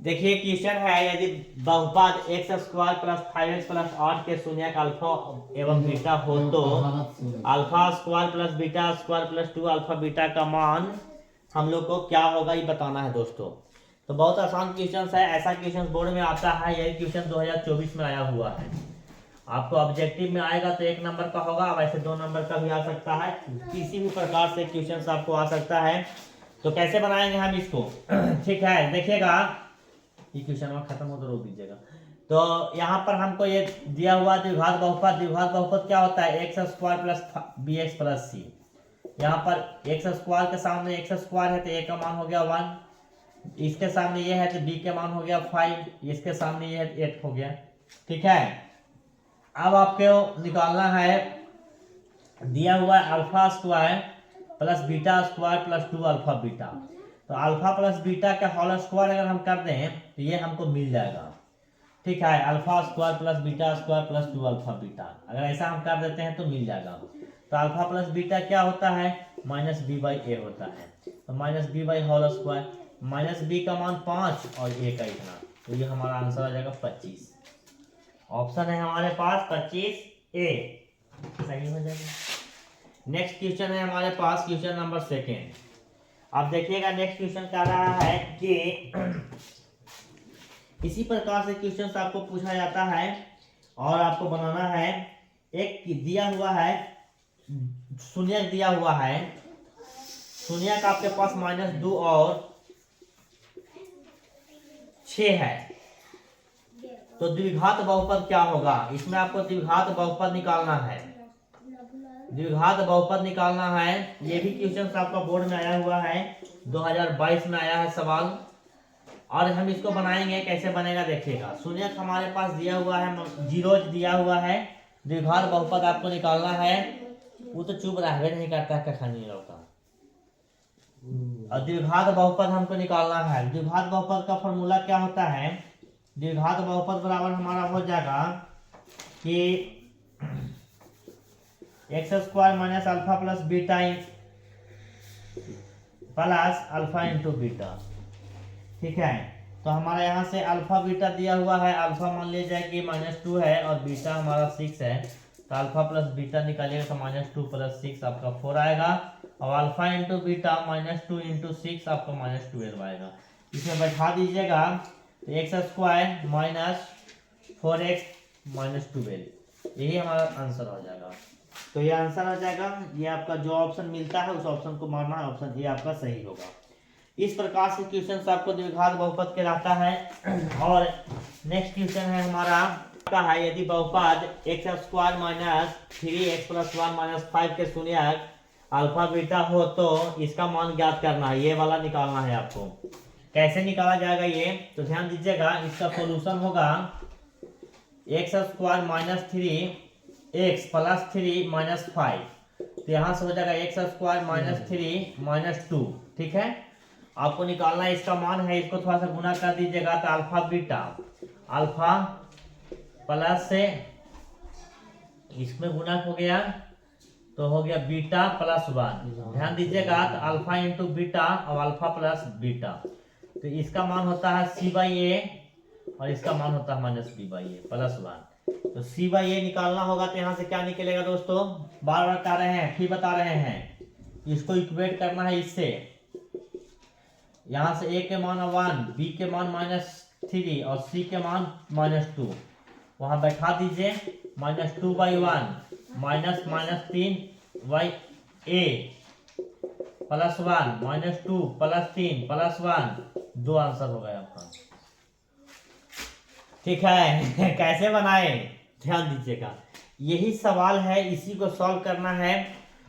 देखिए क्वेश्चन है, यदि बहुपद x square plus 5x plus 8 के शून्यक अल्फा एवं बीटा हो तो alpha square plus beta square plus 2 alpha beta का मान हम लोग को क्या होगा ये बताना है दोस्तों। तो बहुत आसान क्वेश्चन है, ऐसा क्वेश्चन बोर्ड में आता है, यही क्वेश्चन 2024 में आया हुआ है। आपको ऑब्जेक्टिव में आएगा तो 1 नंबर का होगा, वैसे 2 नंबर का भी आ सकता है, किसी भी प्रकार से क्वेश्चन आपको आ सकता है। तो कैसे बनाएंगे हम इसको ठीक है, देखिएगा ये क्वेश्चन में खत्म हो तो रोक दीजिएगा। तो यहाँ पर हमको ये दिया हुआ द्विघात बहुपद, द्विघात बहुपद क्या होता है, x square plus b x plus c. यहाँ पर एक्स स्क्वायर के सामने एक्स स्क्वायर है तो ए का मान हो गया 1, इसके सामने ये है तो बी के मान हो गया 5, इसके सामने ये है 8 हो गया। ठीक है, अब आपको निकालना है, दिया हुआ है alpha square plus beta square plus 2 alpha beta. तो अल्फा प्लस बीटा का होल स्क्वायर अगर हम कर दें तो ये हमको मिल जाएगा। ठीक है, alpha square plus beta square plus 2 alpha beta, अगर ऐसा हम कर देते हैं तो मिल जाएगा। तो अल्फा प्लस बीटा क्या होता है, माइनस बी बाई ए होता है। तो minus B by whole square, minus B का मान 5 और ए का इतना, तो ये हमारा आंसर आ जाएगा 25। ऑप्शन है हमारे पास 25 ए सही हो जाएगा। नेक्स्ट क्वेश्चन है हमारे पास क्वेश्चन नंबर 2। अब देखिएगा नेक्स्ट क्वेश्चन क्या रहा है कि इसी प्रकार से क्वेश्चन आपको पूछा जाता है और आपको बनाना है। एक दिया हुआ है, शून्यक दिया हुआ है, शून्यक आपके पास -2 और 6 है। तो द्विघात बहुपद क्या होगा, इसमें आपको द्विघात बहुपद निकालना है, द्विघात बहुपद निकालना है। ये भी क्वेश्चन आपका बोर्ड में आया हुआ है, 2022 में आया है सवाल। और हम इसको बनाएंगे, कैसे बनेगा देखिएगा। शून्यक हमारे पास दिया हुआ है, जीरोज दिया हुआ है, द्विघात बहुपद आपको निकालना है। वो तो चुप रहबे नहीं करता कखनी होता। और द्विघात बहुपद हमको निकालना है। द्विघात बहुपद का फॉर्मूला क्या होता है, द्विघात बहुपद बराबर हमारा हो जाएगा कि x square minus alpha plus beta plus alpha into beta. ठीक है, तो हमारा यहाँ से अल्फा बीटा दिया हुआ है, अल्फा मान लीजिए कि -2 है और बीटा हमारा 6 है। तो अल्फा प्लस बीटा निकालिएगा तो -2 प्लस 6 आपका 4 आएगा, और अल्फा इंटू बीटा -2 इंटू 6 आपका -12 आएगा। इसमें बैठा दीजिएगा तो x square minus 4x minus 12, यही हमारा आंसर हो जाएगा। तो ये आंसर हो जाएगा, ये आपका जो ऑप्शन मिलता है उस ऑप्शन को मारना है, ऑप्शन ये आपका सही होगा। इस प्रकार से क्वेश्चन आपको द्विघात बहुपद के रहता है। और नेक्स्ट क्वेश्चन है हमारा का है, यदि बहुपद x square minus 3x plus 1 minus 5 के शून्यक अल्फा बीटा हो तो इसका मान ज्ञात करना है, ये वाला निकालना है आपको। कैसे निकाला जाएगा ये, तो ध्यान दीजिएगा। इसका सोल्यूशन होगा x square minus 3x plus 3 minus 5, तो यहाँ से हो जाएगा एक्स स्क्वायर माइनस 3 माइनस 2। ठीक है, आपको निकालना इसका मान है, इसको थोड़ा सा गुना कर दीजिएगा तो अल्फा बीटा, अल्फा प्लस से इसमें गुना हो गया तो हो गया बीटा प्लस 1। ध्यान दीजिएगा, तो अल्फा इंटू बीटा और अल्फा प्लस बीटा, तो इसका मान होता है c/a और इसका मान होता है -b/a प्लस 1। तो c/a निकालना होगा तो यहाँ से क्या निकलेगा दोस्तों, बार बार बता रहे हैं, फिर बता रहे हैं, इसको इक्वेट करना है इससे। यहाँ से a के मान 1, b के मान -3 और c के मान -2, वहां बैठा दीजिए। -2/1 -3/a plus 1 -2 plus 3 plus 1, 2 answer हो गया आपका। ठीक है कैसे बनाए ध्यान दीजिएगा, यही सवाल है, इसी को सॉल्व करना है।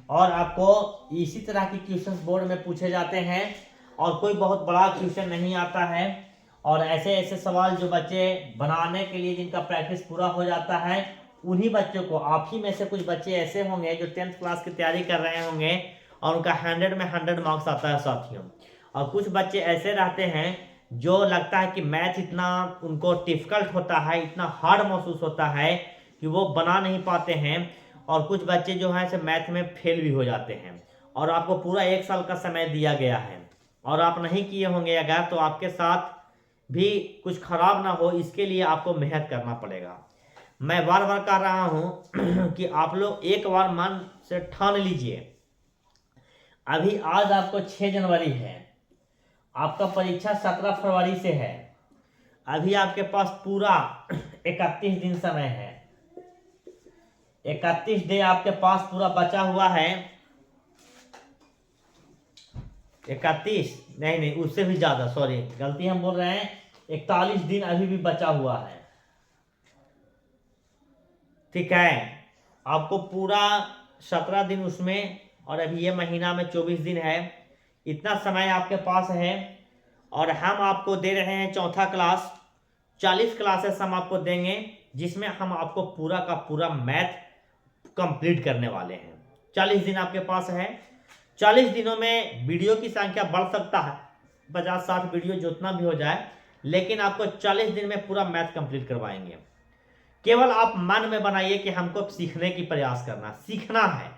और आपको इसी तरह के क्वेश्चंस बोर्ड में पूछे जाते हैं और कोई बहुत बड़ा क्वेश्चन नहीं आता है। और ऐसे ऐसे सवाल जो बच्चे बनाने के लिए जिनका प्रैक्टिस पूरा हो जाता है, उन्हीं बच्चों को, आप ही में से कुछ बच्चे ऐसे होंगे जो 10th क्लास की तैयारी कर रहे होंगे और उनका 100 में 100 मार्क्स आता है साथियों। और कुछ बच्चे ऐसे रहते हैं जो लगता है कि मैथ इतना उनको डिफिकल्ट होता है, इतना हार्ड महसूस होता है कि वो बना नहीं पाते हैं। और कुछ बच्चे जो हैं मैथ में फेल भी हो जाते हैं। और आपको पूरा 1 साल का समय दिया गया है और आप नहीं किए होंगे अगर, तो आपके साथ भी कुछ खराब ना हो, इसके लिए आपको मेहनत करना पड़ेगा। मैं बार बार कह रहा हूँ कि आप लोग एक बार मन से ठान लीजिए। अभी आज आपको 6 जनवरी है, आपका परीक्षा 17 फरवरी से है। अभी आपके पास पूरा 31 दिन समय है, 31 डे आपके पास पूरा बचा हुआ है। 31 नहीं, उससे भी ज्यादा, सॉरी गलती हम बोल रहे हैं, 41 दिन अभी भी बचा हुआ है। ठीक है, आपको पूरा 17 दिन उसमें, और अभी ये महीना में 24 दिन है, इतना समय आपके पास है। और हम आपको दे रहे हैं चौथा क्लास, 40 क्लासेस हम आपको देंगे, जिसमें हम आपको पूरा का पूरा मैथ कंप्लीट करने वाले हैं। 40 दिन आपके पास है। 40 दिनों में वीडियो की संख्या बढ़ सकता है, 50-60 वीडियो जितना भी हो जाए, लेकिन आपको 40 दिन में पूरा मैथ कंप्लीट करवाएंगे। केवल आप मन में बनाइए कि हमको सीखने की प्रयास करना, सीखना है।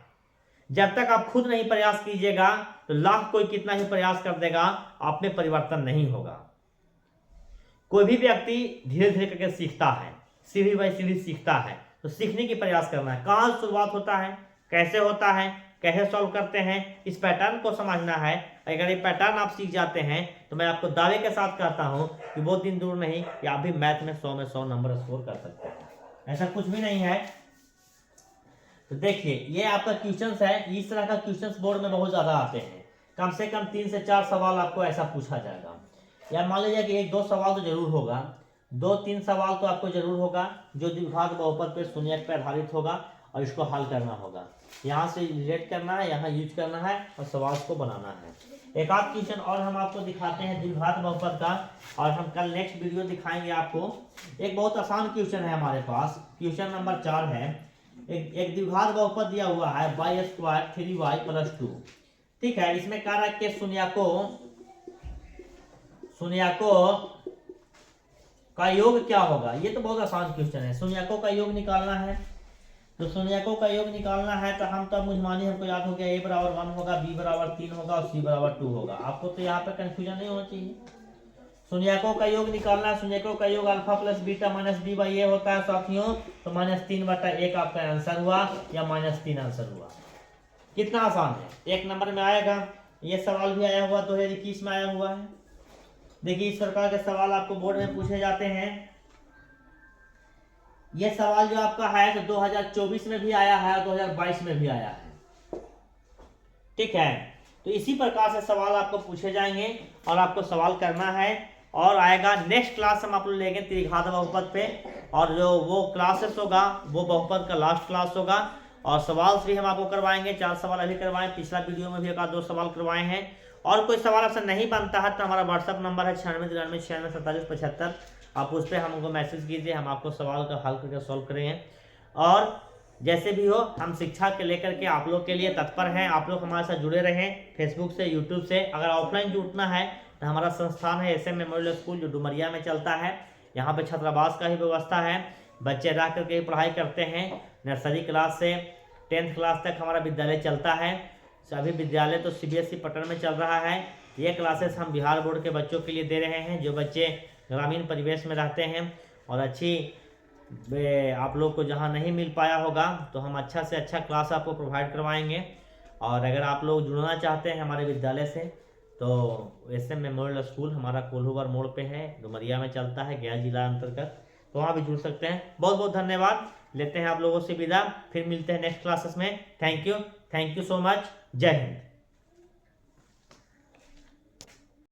जब तक आप खुद नहीं प्रयास कीजिएगा तो लाख कोई कितना ही प्रयास कर देगा, आप में परिवर्तन नहीं होगा। कोई भी व्यक्ति धीरे धीरे करके सीखता है, सीढ़ी बाई सीढ़ी सीखता है। तो सीखने की प्रयास करना है, कहाँ शुरुआत होता है, कैसे होता है, कैसे सॉल्व करते हैं, इस पैटर्न को समझना है। अगर ये पैटर्न आप सीख जाते हैं तो मैं आपको दावे के साथ कहता हूं कि बहुत दिन दूर नहीं कि आप भी मैथ में 100 में 100 नंबर स्कोर कर सकते हैं। ऐसा कुछ भी नहीं है। तो देखिए, ये आपका क्वेश्चंस है, इस तरह का क्वेश्चंस बोर्ड में बहुत ज्यादा आते हैं। कम से कम 3 से 4 सवाल आपको ऐसा पूछा जाएगा, या मान लीजिए कि 1-2 सवाल तो जरूर होगा, 2-3 सवाल तो आपको जरूर होगा जो द्विघात बहुपद पे शून्यक पे आधारित होगा, और इसको हल करना होगा। यहाँ से रिलेट करना है, यहाँ यूज करना है, और सवाल को बनाना है। एक आध क्वेश्चन और हम आपको दिखाते हैं द्विघात बहुपद का, और हम कल नेक्स्ट वीडियो दिखाएंगे आपको। एक बहुत आसान क्वेश्चन है हमारे पास, क्वेश्चन नंबर 4 है। एक द्विघात बहुपद दिया हुआ है y² 3y + 2। ठीक है, इसमें कह रहा है कि शून्यकों का योग क्या होगा। ये तो बहुत आसान क्वेश्चन है, शून्यकों का योग निकालना है। तो शून्यकों का योग निकालना है तो हम तब मुझमानी हमको याद हो गया, a = 1 होगा, b = 3 होगा, और c = 2 होगा। आपको तो यहाँ पे कंफ्यूजन नहीं होना चाहिए। शून्यकों का योग निकालना है, शून्यकों का योग alpha plus beta minus b by a होता है साथियों। तो -3/1 आपका आंसर हुआ, या -3 आंसर हुआ। कितना आसान है, 1 नंबर में आएगा। ये सवाल भी आया हुआ 2021 में आया हुआ है। देखिए, इस प्रकार के सवाल आपको बोर्ड में पूछे जाते हैं। यह सवाल जो आपका है तो 2024 में भी आया है, 2022 में भी आया है। ठीक है, तो इसी प्रकार से सवाल आपको पूछे जाएंगे और आपको सवाल करना है। और आएगा नेक्स्ट क्लास हम आप लोग लेंगे त्रिघात बहुपद पे, और जो वो क्लासेस होगा वो बहुपद का लास्ट क्लास होगा। और सवाल भी हम आपको करवाएंगे, 4 सवाल अभी करवाएं, पिछला वीडियो में भी 1-2 सवाल करवाए हैं। और कोई सवाल आपसे नहीं बनता है तो हमारा व्हाट्सअप नंबर है 9693964775। आप उस पर हमको मैसेज कीजिए, हम आपको सवाल का हल करके सॉल्व करेंगे। और जैसे भी हो, हम शिक्षा के लेकर के आप लोग के लिए तत्पर हैं। आप लोग हमारे साथ जुड़े रहें फेसबुक से, यूट्यूब से। अगर ऑफलाइन जुड़ना है तो हमारा संस्थान है SM मेमोरियल स्कूल, जो डुमरिया में चलता है। यहाँ पे छात्रावास का ही व्यवस्था है, बच्चे रह करके ही पढ़ाई करते हैं। नर्सरी क्लास से 10th क्लास तक हमारा विद्यालय चलता है। सभी विद्यालय तो CBSE पैटर्न में चल रहा है। ये क्लासेस हम बिहार बोर्ड के बच्चों के लिए दे रहे हैं, जो बच्चे ग्रामीण परिवेश में रहते हैं और अच्छी आप लोग को जहां नहीं मिल पाया होगा तो हम अच्छा से अच्छा क्लास आपको प्रोवाइड करवाएंगे। और अगर आप लोग जुड़ना चाहते हैं हमारे विद्यालय से तो SM मेमोरियल स्कूल हमारा कोल्हूवर मोड़ पे है, डुमरिया में चलता है, गया जिला अंतर्गत। तो वहाँ भी जुड़ सकते हैं। बहुत बहुत धन्यवाद, लेते हैं आप लोगों से विदा, फिर मिलते हैं नेक्स्ट क्लासेस में। थैंक यू सो मच, जय हिंद।